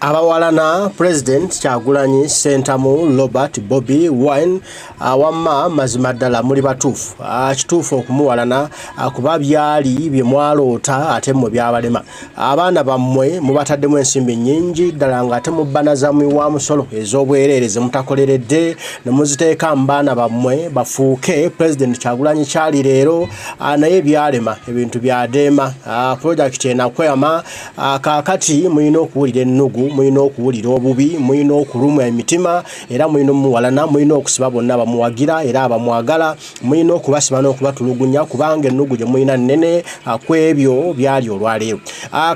Abawalana President Kyagulanyi Ssentamu Robert Bobi Wine wamma mazima ddala muli batuufu kituufu okumuwalana kuba byali bye mwaloota ate mmwe byabalema abaana bammwe mubataddemu ensimbi nnyingi ddala ng'ate mubbanaza wa musolo ez'obwereere ze mutakoleredde ne muziteeka mu baana bammwe bafuuke President Kyagulanyi kyali leero naye byalema ebintu byadeema project enakweyama kaakati muyina okuwulira ennugu muyina okuwulira obubi muyina okulumwa emitima era muyina omuwalana muyina okusiba bonna bamuwagira era abamwagala muyina okubasiba n'okubatulugunya kubanga ennugu gye muyina nnene kwebyo byali olwaleero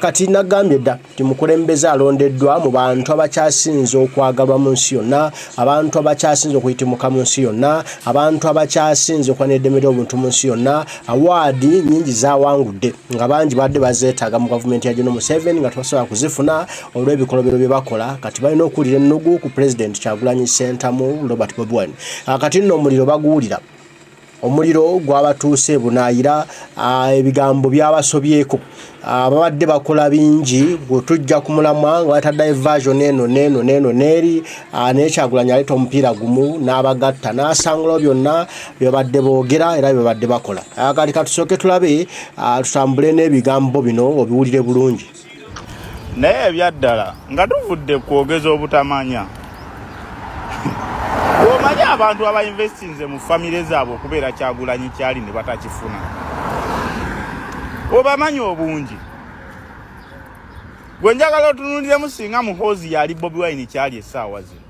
kati nagambye dda ti mukulembeze alondeddwa mu bantu abakyasinze okwagalwa mu nsi yonna abantu abakyasinze okuyitimuka mu nsi yonna abantu abakyasinze okuba n'eddembe ly'obuntu mu nsi yonna awaadi nnyingi zawangudde nga bangi badde bazeetaaga mu gavumenti ya General Museveni nga tebasobola kuzifuna olw'ebikolobero bye bakola kati balina okuwulira ennugu ku President Kyagulanyi Ssentamu Robert Bobi Wine kati nno omuliro baguwulira omuliro gwabatuuse bunaayira ebigambo byabasobyeko babadde bakola bingi tujja ku mulamwa nga bataddayo version eno neeri naye Kyagulanyi aleeta omupiira gumu n'abagatta n'asangulawo byonna bye babadde boogera era bye babadde bakola kati katusooke tulabe tutambule n'ebigambo bino obiwulire bulungi naye ebyaddala nga tuvudde kwogeza obutamanya omanya abantu abainvestinze mu famire zaabwe okubeera Kyagulanyi kyali ne batakifuna obamanyi obungi gwe njagala otunuliremu singa muhoozi yali Bobi Wine kyali essaawa zino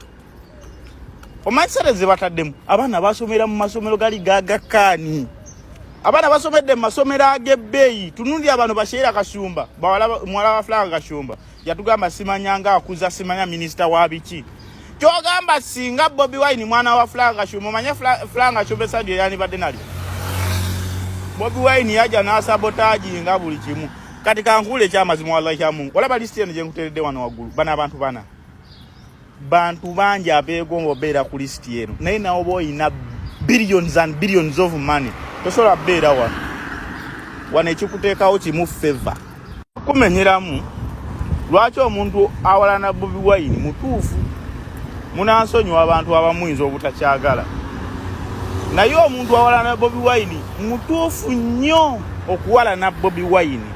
omanyi sente ze bataddemu abaana basomera mu masomero gali gagakaani abaana basomedde mu masomero ag'ebbeeyi tunulira abantu basheera Kashumba muwala wa Flanga Kashumba yatugamba simanyanga akuza simanya minisita wa biki kyogamba singa Bobi Wine mwana wa Flanga Kashumba omanye Flanga Kashumba esadi yani badde nali Bobi Wine yaja n'asabotaji nga buli kimu kati kankule ekyamazima wallahi ya Mungu olaba listi eno gye nkuteredde wano waggulu bana abantu bana bantu bangi abeegomba obeera ku listi eno naye nawo boyina billions and billions of money tosobola beera wano ekikuteekawo kimu favor kumenyeramu lwaki omuntu awalana Bobi Wine mutuufu munansonyiwa abantu abamuyinza obutakyagala naye omuntu awalana Bobi Wine mutuufu nnyo okuwalana Bobi Wine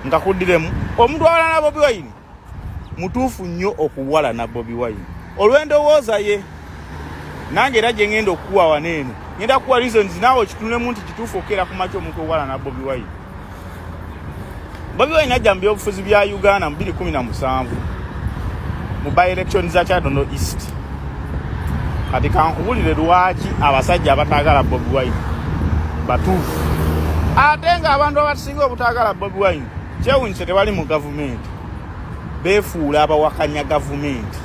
nga kuddiremu omuntu awalana Bobi Wine mutuufu nnyo okuwalana Bobi Wine olw'endowooza ye nange era gye ngenda okukuwa waneeno ngenda kuwa reasons naawe kitunulemu nti kituufu okeera ku makya omuntu owalana Bobi Wine Bobi Wine ajja mu byobufuzi bya Uganda mu 2017 mu by-election za Kyadondo East kati kankubulire lwaki abasajja abataagala Bobi Wine batuufu ate nga abantu abasinga obutaagala Bobi Wine kyewunyise tebali mu gavumenti beefuula abawakanya gavumenti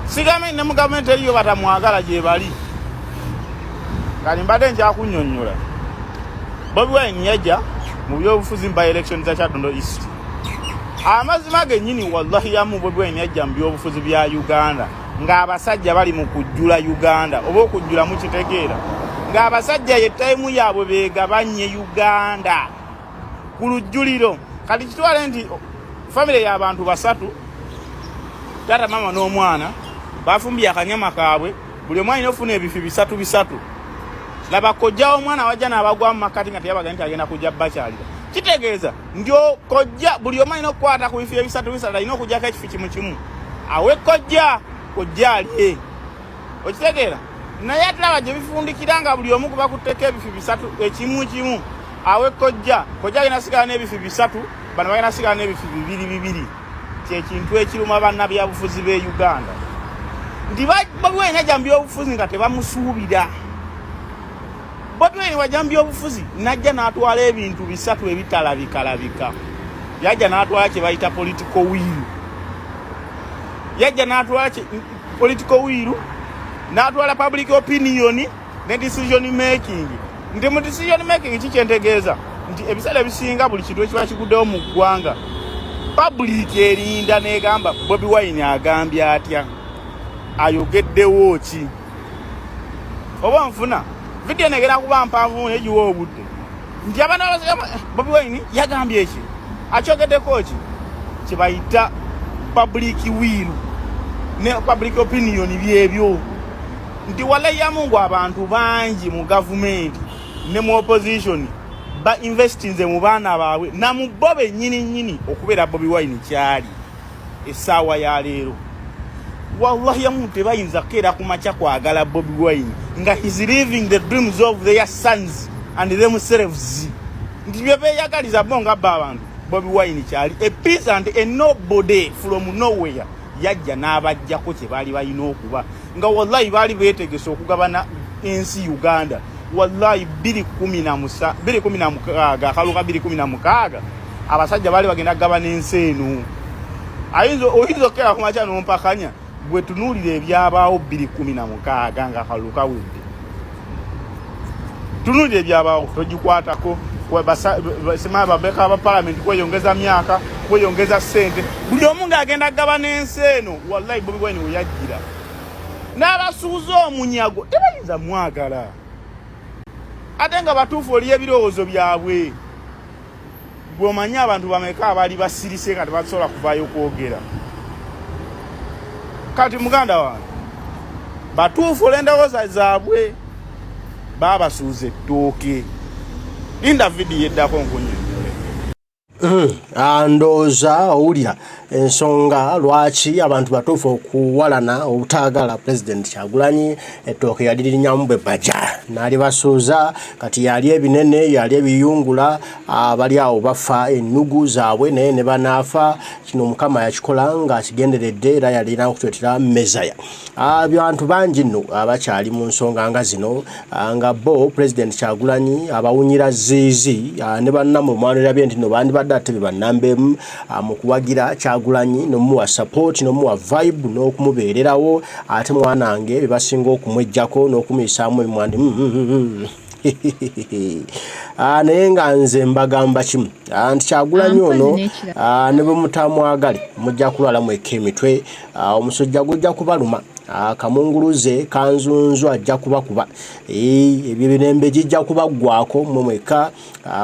sigamenyi ne mu gavumenti eriyo batamwagala gye bali kati mbadde nkyakunnyonnyola Bobi Wine yajja mu byobufuzi mu by-election za Kyadondo East amazima gennyini wallahi yamu Bobi Wine yajja mu byobufuzi bya Uganda ng'abasajja bali mu kujjula Uganda oba okujjula mu kitegeera ng'abasajja ye tayimu yaabwe beegabanye Uganda ku lujjuliro kati kitwale nti famire y'abantu basatu tata mama n'omwana bafumbye akanyama kaabwe buli omu alina ofuna ebifi bisatu laba kojja omwana wajja n'abagwa mu makati nga teyabaga nti agenda kujja bakyalira kitegeeza ndio kojja buli omu alina okukwata ku bifi ebisatu alina okugyako ekifi kimu awe kojja alye okitegeera naye atalaba gye bifundikira nga buli omu kuba kuteeka ebifi bisatu ekimu awe kojja agenda sigala n'ebifi bisatu bano bagenda sigala n'ebifi bibiri kyekintu ekiruma bannabyabufuzi b'e Uganda nti Bobi Wine ajja mu byobufuzi nga tebamusuubira Bobi Wine wajja mu byobufuzi najja n'atwala ebintu bisatu ebitalabika yajja n'atwala kye bayita political will n'atwala public opinion ne decision making nti mu decision making kikyentegeeza nti ebiseera ebisinga buli kintu ekiba kiguddewo mu ggwanga public erinda n'egamba Bobi Wine agambye atya ayogeddewo ki oba nfuna video negera kuba mpanvu ejiwo obudde nti abantu Bobi Wine yagambye eki akyogeddeko ki kibayita public will ne public opinion byebyo nti wala ya Mungu abantu bangi mu government ne mu opposition ba investinze mu baana baabwe na mu bobe nyini okubeera Bobi Wine kyali esaawa ya leero wallahi yamu tebayinza kera kumacha kwagala Bobi Wine nga is living the dreams of their sons and themselves nti byebeyagaliza bonga abantu Bobi Wine kyali a peasant a nobody from nowhere yajja n'abajjako kye baali balina okuba nga wallahi baali beetegese okugabana ensi Uganda wallahi 2016 akaluka 2016 abasajja baali bagenda kugabana ensi eno oyinza okera kumacha n'ompakanya gwe tunuulira ebyabaawo 2016 nga akaluka wedde tunuulira ebyabaawo togikwatako basema babeka ba parliament kweyongeza myaka kweyongeza sente buli omu ng'agenda kugabana ensi eno wallahi Bobi Wine weyajjira n'abasuuza omunyago tebayinza mwagala ate nga batuufu oli ebirowoozo byabwe bw'omanyi abantu bameka abaali basirise nga tebasobola kuvaayo kwogera kati muganda wange batuufu ol'endowooza zaabwe baabasuuza ettooke linda vidiyo eddako nkunyonnyole ndowooza owulira ensonga lwaki abantu batuufu okuwalana obutaagala President Kyagulanyi ettooke yali lirinyamu bwe bajja naali basuuza kati yali ebinene yali ebiyungula bali awo bafa ennugu zaabwe naye ne banaafa kino Mukama yakikola ng'akigenderedde era yalina okutwetera Mezaya abantu bangi nno abakyali mu nsonga nga zino nga bo President Kyagulanyi abawunyira ziizi ne bannamu mwanira bye nti no bandibadde ate be bannambemu mu kuwagira Kyagulanyi nomuwa support nomuwa vibe n'okumubeererawo ate mwanange be basinga okumwejjako n'okumuyisaamu emwandi naye nga nze mbagamba kimu nti Kyagulanyi ono ne bwe mutamwagale mujja kulwalamu ekemitwe omusujja gujja kubaluma kamunguluze kanzunzu ajja kubakuba ebyo birembe gijja kubaggwako mweka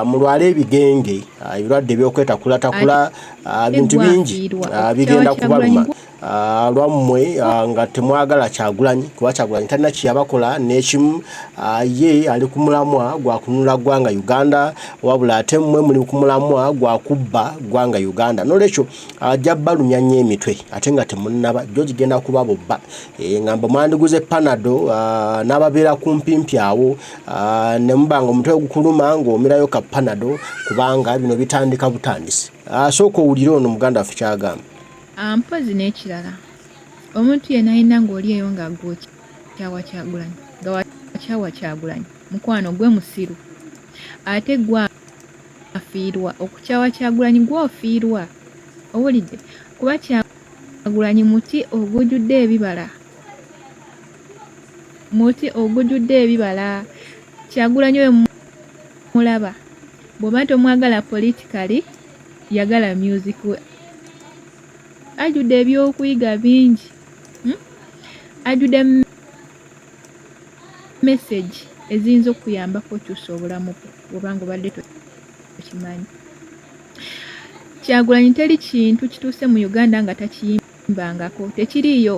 mulwale ebigenge ebirwadde by'okwetakulaatakula bintu bingi bigenda kubaluma lwammwe nga temwagala Kyagulanyi kuba Kyagulanyi talina kiyabakola n'ekimu ye ali ku mulamwa gwa kununula ggwanga Uganda wabula ate mmwe muli ku mulamwa gwa kubba ggwanga Uganda n'olwekyo ajja balumya nnyo emitwe ate nga temunnaba gyo gigenda kuba bobba ngamba mwandiguze panado n'ababeera kumpimpi awo ne mubanga omutwe gukuluma ng'omirayo ka panado kubanga bino bitandika butandisi sooka owulire ono muganda waffe kyagamba mpozi n'ekirala omuntu yenna alina ng'olieyo ng'agwokyawa Kyagulanyi nga wakyawa Kyagulanyi mukwano gwe musiru ate gwe afiirwa okukyawa Kyagulanyi gw'ofiirwa owulidde kuba Kyagulanyi muti ogujjudde ebibala Kyagulanyi we mulaba bw'oba tomwagala politikali yagala music we ajudde ebyokuyiga bingi ajudde message eziyinza okuyambako okyusa obulamu bw'obanga obadde tokimanyi Kyagulanyi teri kintu kituuse mu Uganda nga takiyimbangako tekiriiyo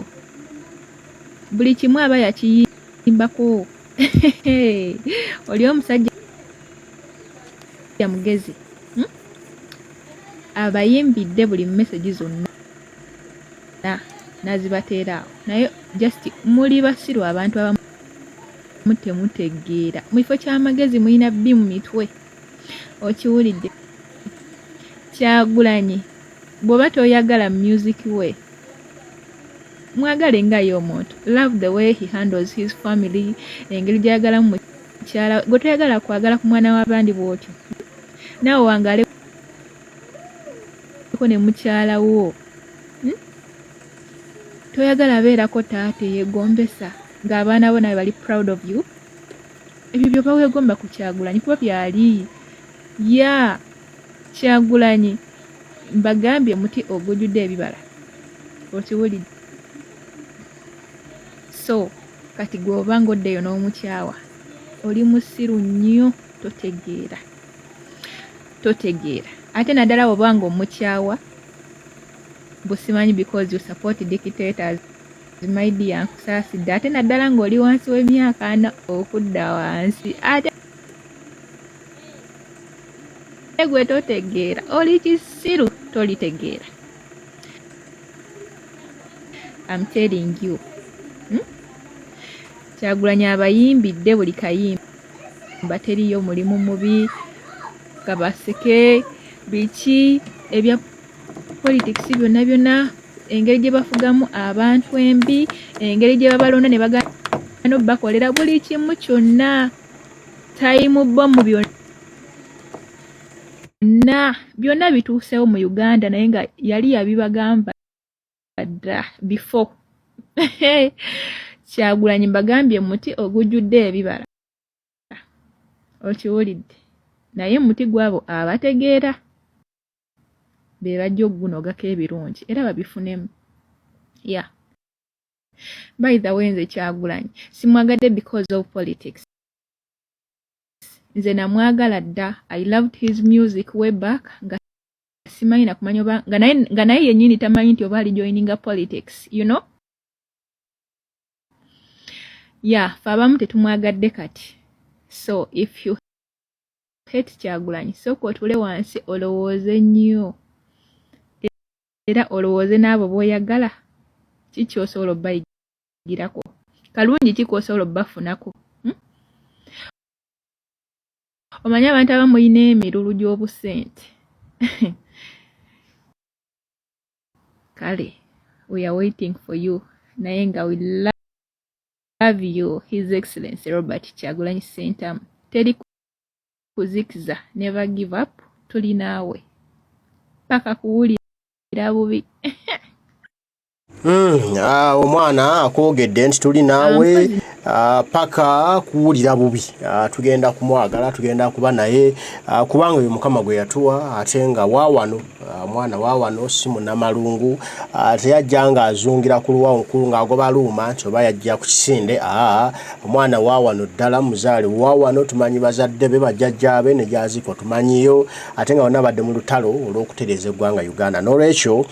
buli kimu aba yakiyimbako oli omusajja mugezi abayimbidde buli message zonna nazibateera awo naye just muli basiru abantu abamu temutegeera mu kifo ky'amagezi mulina bbi mu mitwe okiwulidde Kyagulanyi bw'oba toyagala music we mwagale nga y'omuntu love the way he handles his family engeri gy'ayagalamu mukyala gwe toyagala kwagala ku mwana w'abandi bw'otyo naawe wangale ne mukyala wo toyagala abeerako taate yeegombesa ng'abaana bo nawe bali proud of you ebyo byoba weegomba ku Kyagulanyi kuba byali Kyagulanyi mbagambye muti ogujjudde ebibala okiwulidde So kati gwoba ngoddeyo n'omukyawa oli musiru nnyo, totegeera ate naddala oba nga omukyawa busimanyi because you support dictators my dear nkusaasidde ate naddala ng'oli wansi w'emyaka 4 okudda wansi ate gwe totegeera oli kisiru tolitegeera. I'm telling you. Kyagulanyi abayimbidde buli kayimba teriyo mulimu mubi kabaseke biki ebya politics byonna engeri gye bafugamu abantu embi engeri gye babalonda ne bagano bakolera buli kimu kyonna time bomb byonna bituusewo mu Uganda naye nga yali yabibagamba dda before. Kyagulanyi mbagambye muti ogujjudde ebibala okiwulidde naye muti gwabo abategeera be bajja ogunogako ebirungi era babifunemu. By the way nze Kyagulanyi simwagadde because of politics. Nze namwagala dda. I loved his music way back nga simanyi na kumanya oba nga naye yennyini tamanyi nti oba ali joininga politics, you know. Ffe abamu tetumwagadde kati. So if you hate Kyagulanyi sooka otule wansi olowooze nnyo era olowooze n'abo b'oyagala kiki osobola obbayigirako, kalungi ki k'osobola obbafunako. Omanyi abantu abamu mulina emirulu gy'obusente. Kale we are waiting for you naye nga we love you His Excellency Robert Kyagulanyi Ssentamu. Teri kuzikiza, never give up, tuli naawe paka kuwulira bubi. Omwana akwogedde nti tuli naawe paka kuwulira bubi. Tugenda kumwagala, tugenda kuba naye kubanga uyu mukama gwe yatuwa ate nga waawano mwana waawano si munnamalungu teyajjanga azungira ku luwa nkulu ng'agoba luuma nti oba yajja ku kisinde. Omwana waawano ddala muzaale waawano, tumanyi bazadde be bajjajjaabe ne gyaziko tumanyiyo ate nga bonna badde mu lutalo olw'okutereeza eggwanga Uganda. N'olwekyo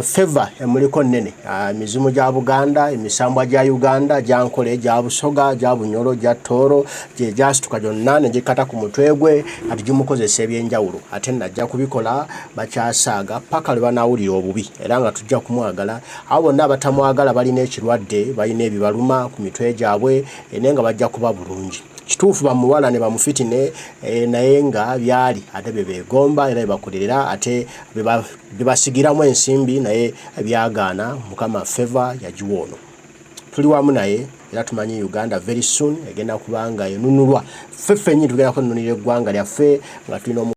feva emuliko nnene, emizimu gya Buganda, emisambwa gya Uganda, gya Nkole, gya Busoga, gya Bunyoro, gya Tooro, gye gyasituka gyonna ne gikata ku mutwe gwe ati gimukozesa ebyenjawulo ate najja kubikola bakyasaaga paka lwe banaawulira obubi era nga tujja kumwagala. Abo bonna abatamwagala balina ekirwadde, balina ebibaluma ku mitwe gyabwe naye nga bajja kuba bulungi. Kituufu bamuwala ne bamufitine naye nga byali ate be beegomba era bebakolerera ate bebasigiramu ensimbi naye byagaana. Mukama Feva yagiwa ono. Tuli wamu naye era tumanyi Uganda very soon egenda kubanga enunulwa. Ffe ffennyini tugenda kununulira eggwanga lyaffe nga tulina